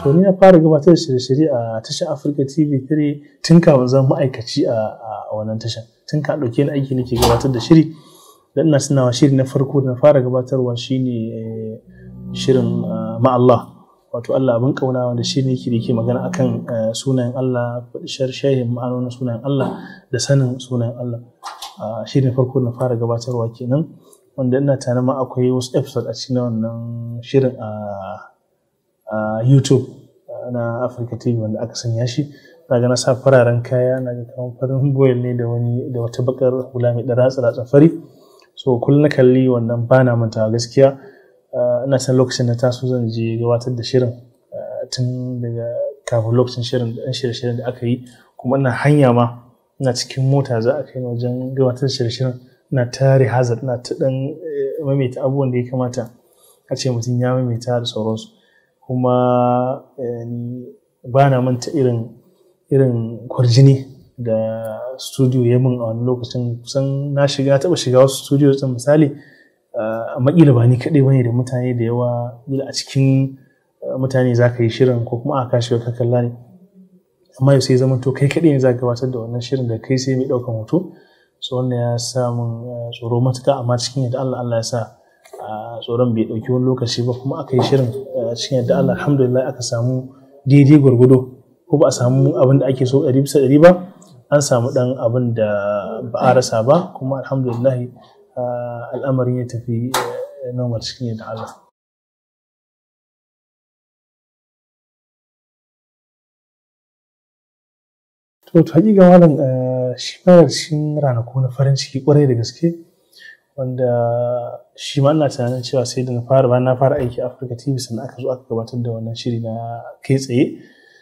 To ni na fara gabatar da shirye-shirye a tashar Africa TV3 tun kafin zama ma'aikaci a wannan tashar. Tun ka ɗauke ni aiki nake gabatar da shiri. Da ina tunawa shiri na farko da na fara gabatarwa shine shirin ma'allah. Wato Allah abin ƙauna, wanda shi ne yake magana akan sunayen Allah, sharhin ma'anonin sunayen Allah da sanin sunayen Allah. Shiri na farko na fara gabatarwa kenan, wanda ina tunanin ma akwai wasu episode a cikin wannan shirin a YouTube na Africa TV wanda aka sanya shi. Naga na sa fararen kaya, naga kamar farin boil ne da wata bakar hula mai da ratsa fari. So kullum na kalli wannan bana mantawa gaskiya. Ina san lokacin da taso zan je gabatar da shirin tun daga kafin lokacin shirin da shirye-shiryen da aka yi, kuma ina hanya ma ina cikin mota za a kai ni wajen gabatar da shirye-shiryen, ina tare hazard, ina ta dan maimaita abubuwan da ya kamata a ce mutum ya maimaita da sauransu. Kuma ba na manta irin kwarjini da studio ya min a wani lokacin. Kusan na taɓa shiga wasu studio ɗin misali, maƙila ba ni kaɗai bane da mutane da yawa, ƙila a cikin mutane za ka yi shirin ko kuma aka shiga ka kalla ne, amma yau sai zama to kai kaɗai ne za ka gabatar da wannan shirin da kai sai mai ɗaukan hoto. So wannan ya sa min tsoro matuƙa, amma cikin yadda Allah ya sa tsoron bai ɗauki wani lokaci ba, kuma aka yi shirin cikin yadda Allah alhamdulillah aka samu daidai gwargwado, ko ba a samu abin da ake so 100% ba, an samu ɗan abin da ba a rasa ba, kuma alhamdulillah al'amarin ya tafi normal cikin yadda Allah. To hakika malam, shi ma cikin ranaku na farin ciki kwarai da gaske, wanda shi ma ina tunanin cewa sai da bayan na fara aiki a Africa TV sannan aka zo aka gabatar da wannan shiri na kai tsaye.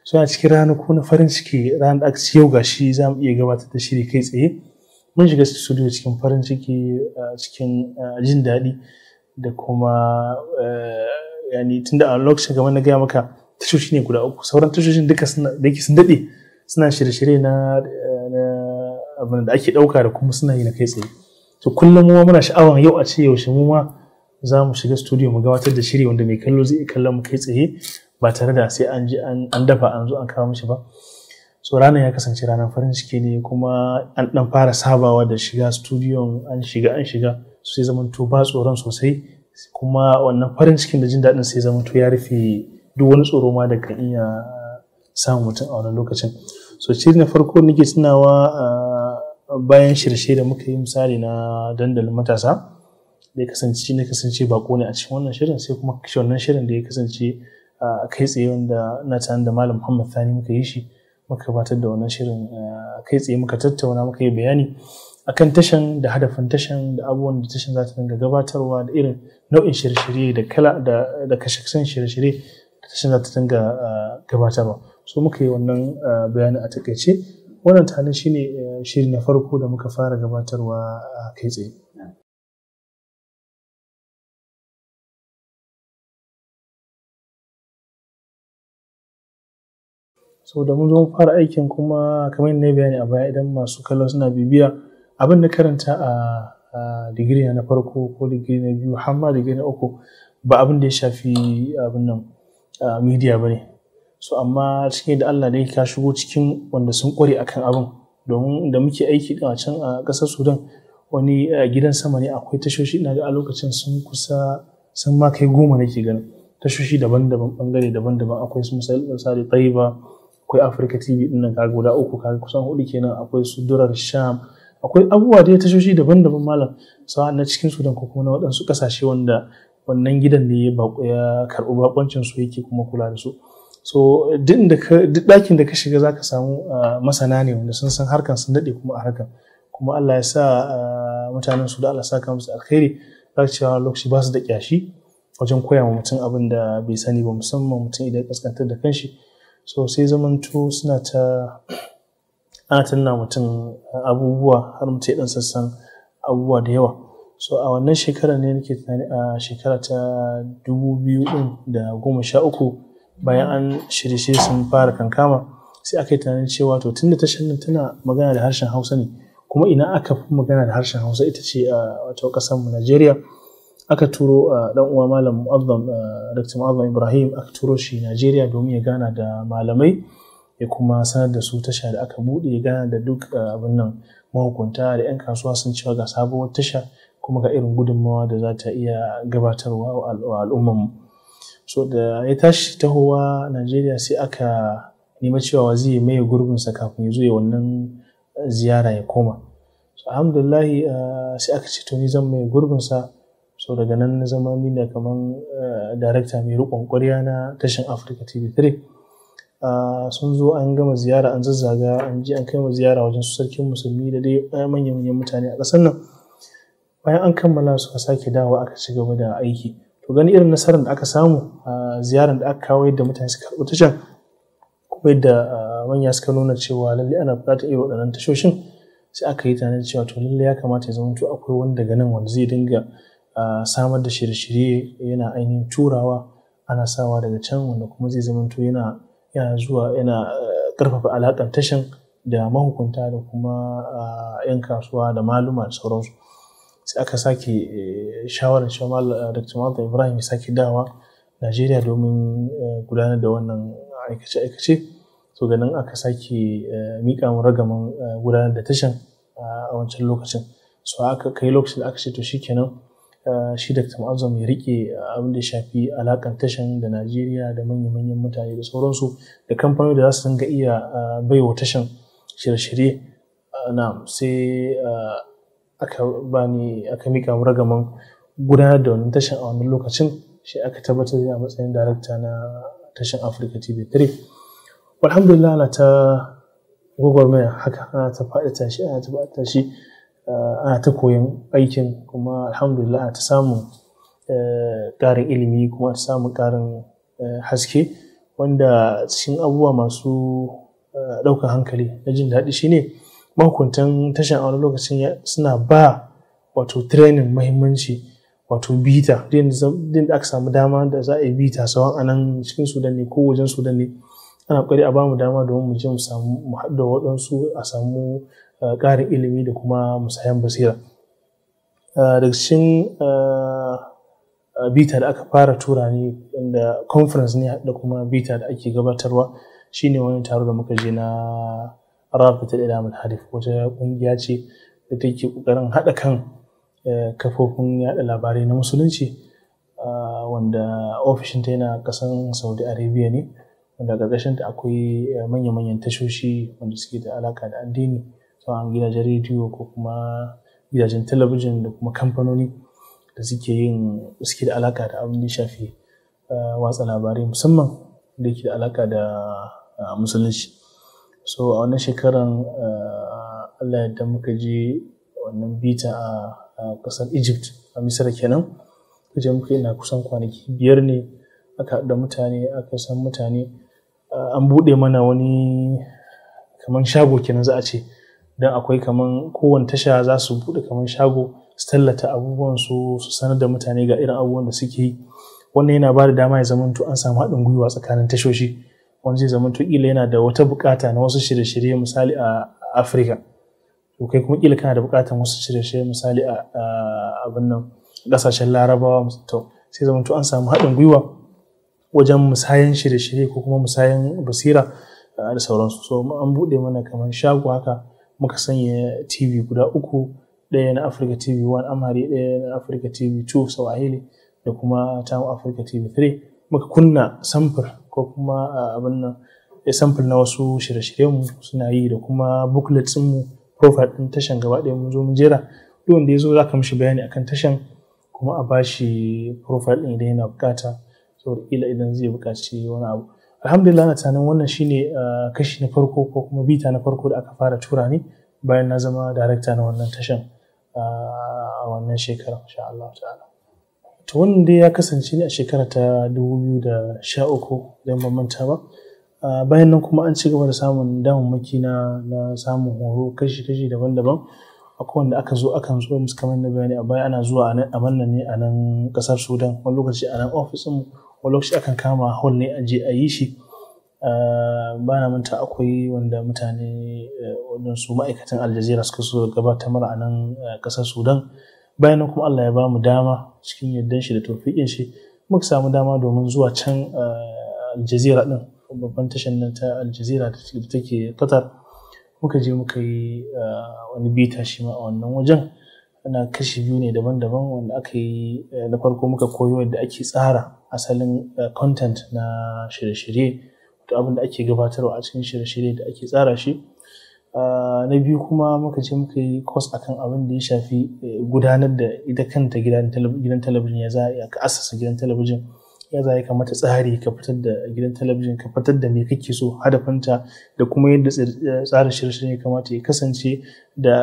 So a cikin ranaku na farin ciki, ranar da aka ce yau gashi za mu iya gabatar da shiri kai tsaye, mun shiga studio cikin farin ciki, cikin jin daɗi da kuma yani tunda a lokacin kamar na gaya maka tashoshi ne guda uku, sauran tashoshin duka sun daɗe suna shirye-shirye na abin da ake ɗauka da kuma suna yi na kai tsaye. To kullum mu muna sha'awan yau a ce yaushe mu ma za mu shiga studio mu gabatar da shiri wanda mai kallo zai kallon mu kai tsaye ba tare da sai an je an dafa an zo an kawo mishi ba. So ranar ya kasance ranar farin ciki ne, kuma an dan fara sabawa da shiga studio, an shiga sai zamanto ba tsoron sosai, kuma wannan farin cikin da jin daɗin sai zamanto ya rufe duk wani tsoro ma da kan iya samun mutum a wannan lokacin. So shiri na farko nake tunawa bayan shirye da muka yi misali na dandalin matasa da ya kasance bako ne a cikin wannan shirin, sai kuma kashe wannan shirin da ya kasance kai tsaye wanda na tare da Malam Muhammad Sani muka yi shi, muka gabatar da wannan shirin kai tsaye, muka tattauna, muka yi bayani akan tashan da hadafin tashan da abubuwan da tashan za ta dinga gabatarwa da irin nau'in shirye-shirye da kala da kashe-kashen shirye-shirye da tashan za ta dinga gabatarwa. So muka yi wannan bayani a takaice. Wannan tanin shine shiri na farko da muka fara gabatarwa kai tsaye. So da mun zo mun fara aikin, kuma kamar yadda na bayani a baya, idan masu kallo suna bibiya, abin da karanta a digiri na farko ko digiri na biyu har ma digiri na uku ba abin da ya shafi abin nan media bane. So amma cikin da Allah da ka shigo cikin wanda sun kware akan abin, domin da muke aiki a can a ƙasar Sudan, wani gidan sama ne, akwai tashoshi ina ga a lokacin sun ma kai 10 nake ganin, tashoshi daban-daban, bangare daban-daban. Akwai su misali Taiba, akwai Africa TV din nan kaga guda 3, kaga kusan 4 kenan. Akwai su Durar Sham, akwai abubuwa da tashoshi daban-daban malam, sawa na cikin Sudan ko kuma na waɗansu ƙasashe wanda wannan gidan ne ya karɓi bakoncin su yake kuma kula da su. So duk ɗakin da ka shiga za ka samu masana ne wanda sun san harkan, sun daɗe kuma a harkan, kuma Allah ya sa mutanen su da Allah saka musu alkhairi, za ka cewa lokaci ba su da ƙyashi wajen koya wa mutum abin da bai sani ba, musamman mutum idan ya kaskantar da kanshi. So sai zamanto suna ta ana tunna mutum abubuwa har mutum ya dan sassan abubuwa da yawa. So a wannan shekarar ne nake tunani a shekara ta 2013 bayan an shirye sun fara kankama sai aka yi tunanin cewa to tunda tashar nan tana magana da harshen Hausa ne kuma ina aka fi magana da harshen Hausa ita ce a wato kasar mu Najeriya, aka turo dan uwa malam Mu'azzam Dr. Mu'azzam Ibrahim aka turo shi Najeriya domin ya gana da malamai ya kuma sanar da su tasha da aka bude, ya gana da duk abin nan mahukunta da 'yan kasuwa sun cewa ga sabuwar tasha kuma ga irin gudunmawa da za ta iya gabatarwa wa al'ummarmu. So da ya tashi tahowa Najeriya sai aka nema cewa zai maye gurbinsa kafin ya zo ya wannan ziyara ya koma. So alhamdulillahi sai aka ce to ni zan maye gurbinsa. So daga nan na zama ni ne kaman darakta mai riƙon ƙwarya na tashin Africa TV3. Sun zo an gama ziyara an zazzaga an je an kai mu ziyara wajen su sarkin musulmi da dai manyan mutane a ƙasar nan. Bayan an kammala suka sake dawo aka ci gaba da aiki. To gani irin nasarar da aka samu a ziyarar da aka kawo yadda mutane suka karɓi tashar kuma yadda manya suka nuna cewa lalle ana buƙatar irin waɗannan tashoshin, sai aka yi tunanin cewa to lalle ya kamata ya zama to akwai wani daga nan wanda zai dinga samar da shirye-shirye yana ainihin turawa ana sawa daga can, wanda kuma zai zama to yana zuwa yana ƙarfafa alaƙar tashan da mahukunta da kuma 'yan kasuwa da maluma da sauransu. Sai aka sake shawarar cewa Dr. Mu'azzam Ibrahim ya sake dawa Najeriya domin gudanar da wannan aikace-aikace. So ganin aka sake miƙa mu ragaman gudanar da tashan a wancan lokacin. So aka kai lokacin da aka ce to shikenan shi Dr. Mu'azzam ya riƙe abin da ya shafi alaƙar tashan da Najeriya da manyan mutane da sauransu da kamfanoni da za su dinga iya baiwa tashan shirye-shirye. Sai aka mika mu ragaman gudanar da wannan tashan a wannan lokacin, shi aka tabbatar da matsayin darakta na tashan Africa TV3. Alhamdulillah ana ta gwagwarmaya haka, ana ta faɗi tashi ana ta koyon aikin, kuma alhamdulillah ana ta samun ƙarin ilimi kuma ta samun ƙarin haske, wanda cikin abubuwa masu ɗaukar hankali na jin daɗi shine mahukuntan tashan a wani lokacin suna ba wato training muhimmanci, wato bita din da aka samu dama da za a yi bita sawan a nan cikin Sudan ne ko wajen Sudan ne, ana ƙoƙari a bamu dama domin mu je mu haɗu da waɗansu a samu ƙarin ilimi da kuma musayan basira. Daga cikin bita da aka fara tura ne da conference ne da kuma bita da ake gabatarwa shine wani taro da muka je na Rabitul Ilamul Hadith, wata ƙungiya ce da take ƙoƙarin haɗa kan kafofin yaɗa labarai na musulunci, wanda ofishinta yana ƙasar Saudi Arabia ne, wanda ƙarƙashinta akwai manya-manyan tashoshi wanda suke da alaƙa da addini, sauran gidajen rediyo ko kuma gidajen talabijin da kuma kamfanoni da suke da alaƙa da abin da shafi watsa labarai musamman da yake da alaƙa da musulunci. So a wannan shekaran Allah yadda muka je wannan bita a ƙasar Egypt, a Misira kenan. Kuje muka yi na kusan kwanaki 5 ne, aka haɗu da mutane, aka san mutane. An buɗe mana wani kaman shago kenan za a ce, don akwai kaman kowane tasha za su buɗe kaman shago su tallata abubuwansu, su sanar da mutane ga irin abubuwan da suke yi. Wannan yana ba da dama ya zamanto an samu haɗin gwiwa tsakanin tashoshi, wanda zai zamanto ƙila yana da wata buƙata na wasu shirye-shirye misali a Afirka, to kai kuma ƙila kana da buƙatar wasu shirye-shirye misali a abin nan ƙasashen Larabawa, to sai zamanto an samu haɗin gwiwa wajen musayan shirye-shirye ko kuma musayan basira da sauransu. So an buɗe mana kamar shago haka, muka sanya TV guda 3, ɗaya na Africa TV1 Amhari, ɗaya na Africa TV2 Swahili da kuma Tamu Africa TV3. Muka kunna samfur ko kuma abin nan samfur na wasu shirye-shiryenmu suna yi da kuma booklets mu, profile ɗin tashan gaba ɗaya mun zo mun jera. Duk wanda ya zo za ka mishi bayani akan tashan kuma a bashi profile ɗin idan yana buƙata, saboda ƙila idan zai buƙaci wani abu. Alhamdulillah na tunanin wannan shine kashi na farko ko kuma bita na farko da aka fara tura ni bayan na zama darakta na wannan tashan a wannan shekarar insha Allah ta'ala. To wannan dai ya kasance ne a shekara ta 2013 idan ban manta ba. bayan nan kuma an ci gaba da samun damammaki na samun horo kashi-kashi daban-daban. Akwai wanda akan zo musu kamar na bayani a baya, ana zuwa a mannan ne a nan kasar Sudan, wani lokaci a nan ofisin, wani lokaci akan kama hall ne a je a yi shi. Ba na manta akwai wanda mutane waɗansu ma'aikatan Aljazeera suka so gabatar mana a nan kasar Sudan. Bayan nan kuma Allah ya ba mu dama cikin yardan shi da tawfiqin shi, muka samu dama domin zuwa can Aljazeera din, babban tashar nan ta Aljazeera da take Qatar. Muka je muka yi wani bita shi ma a wannan wajen. Ana kashi biyu ne daban-daban, wanda aka yi na farko muka koyo yadda ake tsara asalin content na shirye-shirye, wato abin da ake gabatarwa a cikin shirye-shirye da ake tsara shi. Na biyu kuma muka je muka yi course akan abin da ya shafi gudanar da ita kanta gidan talabijin, ya za ka assasa gidan talabijin, ya za ka mata tsari, ka fitar da gidan talabijin, ka fitar da me kake so, hadafinta, da kuma yadda tsarin shirye-shirye ya kamata ya kasance, da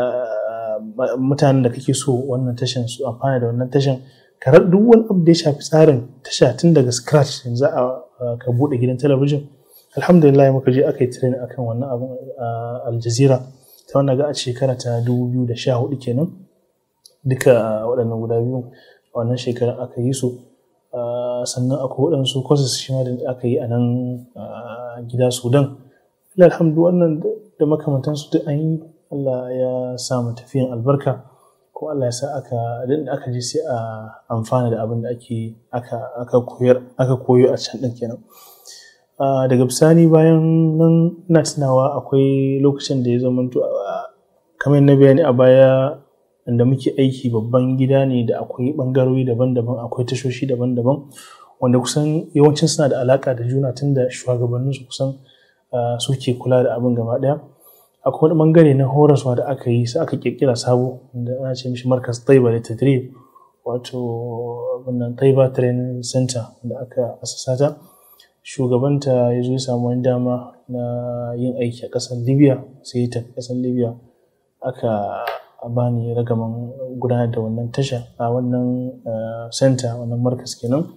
mutanen da kake so wannan tashan su amfana da wannan tashan. Duk wani abu da ya shafi tsarin tasha tun daga scratch yanzu ka buɗe gidan talabijin. Alhamdulillah muka je aka yi training akan wannan abin a Aljazeera ta wannan ga a shekara ta 2014 kenan. Duka waɗannan guda biyu a wannan shekarar aka yi su. Sannan akwai waɗansu courses shi ma da aka yi a nan gida Sudan. Alhamdu wannan da makamantansu duk an yi. Allah ya sa mu tafiyan albarka, ko Allah ya sa aka je sai a amfana da abin da aka koyo a can ɗin kenan. Daga bisani bayan nan ina tunawa akwai lokacin da ya zamanto kamar na bayani a baya, inda muke aiki babban gida ne da akwai ɓangarori daban-daban, akwai tashoshi daban-daban wanda kusan yawancin suna da alaƙa da juna, tun da shugabanninsu kusan suke kula da abin gaba ɗaya. Akwai wani ɓangare na horaswa da aka yi, sai aka ƙirƙira sabo da ana ce mishi markas Taiba da Tadrib, wato wannan Taiba Training Center da aka asasa ta. Shugabanta ya zo ya samu wani dama na yin aiki a ƙasar Libya, sai ya tafi ƙasar Libya. Aka bani ragaman gudanar da wannan tasha a wannan center, wannan markas kenan,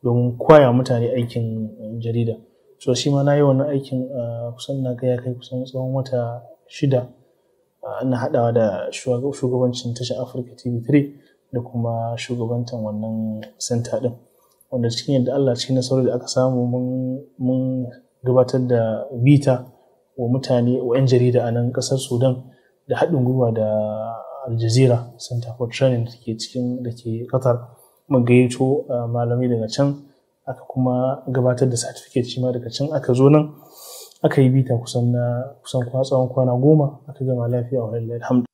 domin koya mutane aikin jarida. So shi ma na yi wannan aikin kusan na ga ya kai kusan tsawon wata 6. Ina haɗawa da shugabancin tashar Africa TV3 da kuma shugabantan wannan center ɗin, wanda cikin yadda Allah, cikin nasarar da aka samu, mun gabatar da bita wa mutane, wa 'yan jarida a nan ƙasar Sudan, da haɗin gwiwa da Aljazeera Center for Training da ke Qatar. Mun gayyato malamai daga can, aka kuma gabatar da certificate shi ma daga can. Aka zo nan aka yi bita kusan tsawon kwana 10, aka gama lafiya, wa lillahi alhamdu.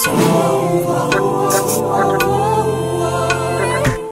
Kashi.